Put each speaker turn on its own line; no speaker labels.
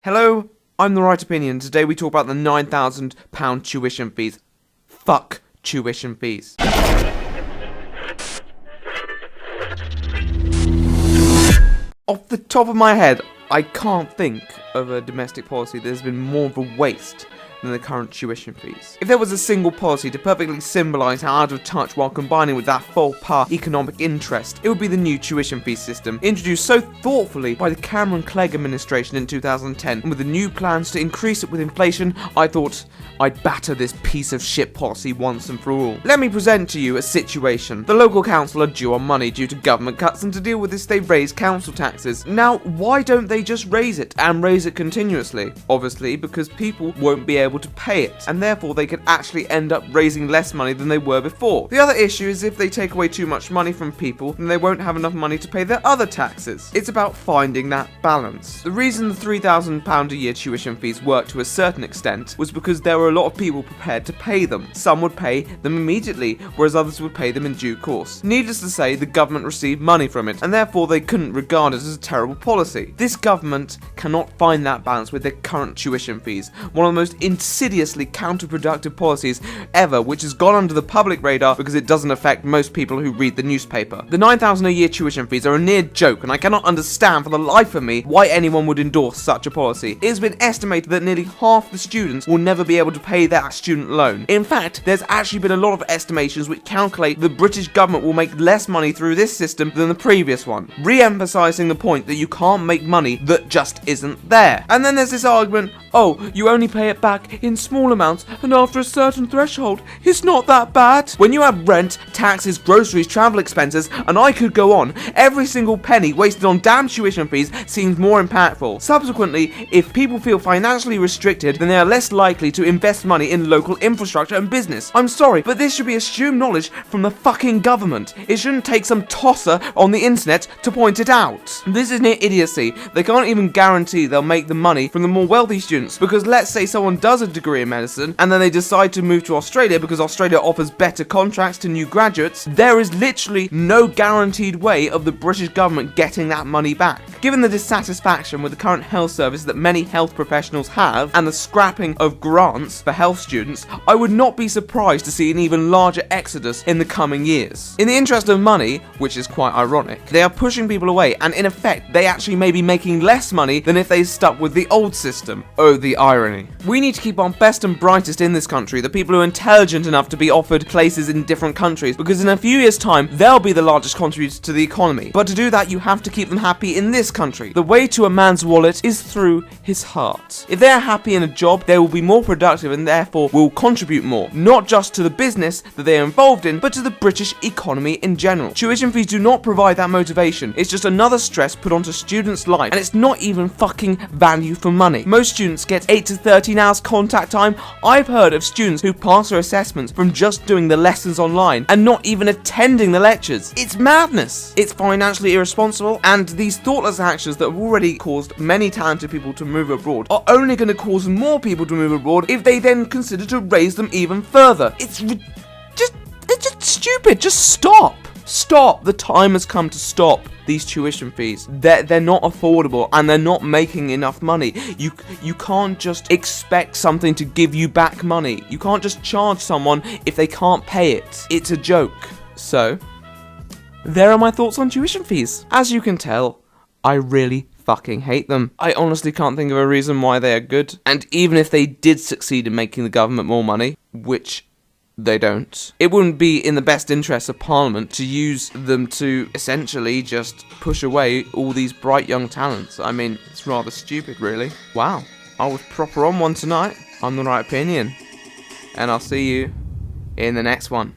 Hello, I'm The Right Opinion. Today we talk about the £9,000 tuition fees. Fuck tuition fees. Off the top of my head, I can't think of a domestic policy that has been more of a waste than the current tuition fees. If there was a single policy to perfectly symbolise how out of touch while combining with that faux pas economic interest, it would be the new tuition fee system, introduced so thoughtfully by the Cameron-Clegg administration in 2010, and with the new plans to increase it with inflation, I thought I'd batter this piece of shit policy once and for all. Let me present to you a situation. The local council are due on money due to government cuts, and to deal with this they've raised council taxes. Now, why don't they just raise it, and raise it continuously? Obviously, because people won't be able to pay it, and therefore they could actually end up raising less money than they were before. The other issue is if they take away too much money from people, then they won't have enough money to pay their other taxes. It's about finding that balance. The reason the £3,000 a year tuition fees worked to a certain extent was because there were a lot of people prepared to pay them. Some would pay them immediately, whereas others would pay them in due course. Needless to say, the government received money from it, and therefore they couldn't regard it as a terrible policy. This government cannot find that balance with their current tuition fees, one of the most insidiously counterproductive policies ever, which has gone under the public radar because it doesn't affect most people who read the newspaper. The £9,000 a year tuition fees are a near joke, and I cannot understand for the life of me why anyone would endorse such a policy. It has been estimated that nearly half the students will never be able to pay that student loan. In fact, there's actually been a lot of estimations which calculate the British government will make less money through this system than the previous one, re-emphasising the point that you can't make money that just isn't there. And then there's this argument, oh, you only pay it back in small amounts, and after a certain threshold, it's not that bad. When you add rent, taxes, groceries, travel expenses, and I could go on, every single penny wasted on damn tuition fees seems more impactful. Subsequently, if people feel financially restricted, then they are less likely to invest money in local infrastructure and business. I'm sorry, but this should be assumed knowledge from the fucking government. It shouldn't take some tosser on the internet to point it out. This is near idiocy. They can't even guarantee they'll make the money from the more wealthy students, because let's say someone does a degree in medicine and then they decide to move to Australia because Australia offers better contracts to new graduates. There is literally no guaranteed way of the British government getting that money back. Given the dissatisfaction with the current health service that many health professionals have, and the scrapping of grants for health students, I would not be surprised to see an even larger exodus in the coming years. In the interest of money, which is quite ironic, they are pushing people away, and in effect, they actually may be making less money than if they stuck with the old system. Oh, the irony. We need to keep our best and brightest in this country, the people who are intelligent enough to be offered places in different countries, because in a few years' time, they'll be the largest contributors to the economy. But to do that, you have to keep them happy in this country. The way to a man's wallet is through his heart. If they are happy in a job, they will be more productive and therefore will contribute more, not just to the business that they are involved in, but to the British economy in general. Tuition fees do not provide that motivation. It's just another stress put onto students' life, and it's not even fucking value for money. Most students get 8 to 13 hours contact time. I've heard of students who pass their assessments from just doing the lessons online and not even attending the lectures. It's madness. It's financially irresponsible, and these thoughtless actions that have already caused many talented people to move abroad are only going to cause more people to move abroad if they then consider to raise them even further. It's just stupid. Just stop. Stop. The time has come to stop these tuition fees. They're not affordable, and they're not making enough money. You can't just expect something to give you back money. You can't just charge someone if they can't pay it. It's a joke. So, there are my thoughts on tuition fees. As you can tell, I really fucking hate them. I honestly can't think of a reason why they are good. And even if they did succeed in making the government more money, which they don't, it wouldn't be in the best interest of Parliament to use them to essentially just push away all these bright young talents. I mean, it's rather stupid, really. Wow, I was proper on one tonight. I'm The Right Opinion, and I'll see you in the next one.